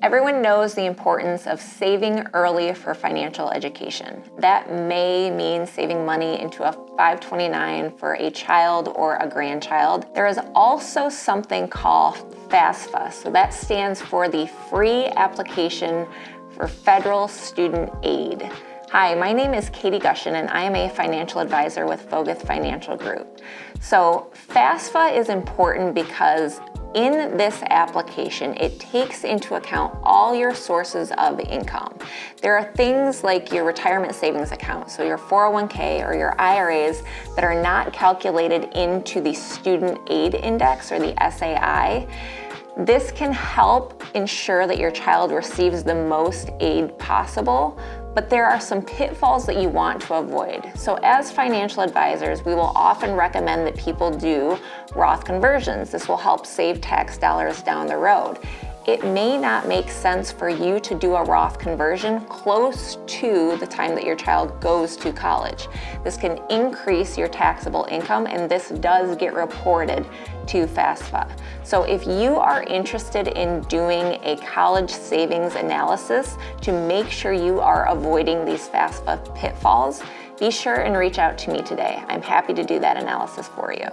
Everyone knows the importance of saving early for financial education. That may mean saving money into a 529 for a child or a grandchild. There is also something called FAFSA. So that stands for the Free Application for Federal Student Aid. Hi, my name is Katie Gushin, and I am a financial advisor with Foguth Financial Group. So FAFSA is important because in this application, it takes into account all your sources of income. There are things like your retirement savings account, so your 401k or your IRAs that are not calculated into the Student Aid Index or the SAI. This can help ensure that your child receives the most aid possible, but there are some pitfalls that you want to avoid. So as financial advisors, we will often recommend that people do Roth conversions. This will help save tax dollars down the road. It may not make sense for you to do a Roth conversion close to the time that your child goes to college. This can increase your taxable income, and this does get reported to FAFSA. So if you are interested in doing a college savings analysis to make sure you are avoiding these FAFSA pitfalls, be sure and reach out to me today. I'm happy to do that analysis for you.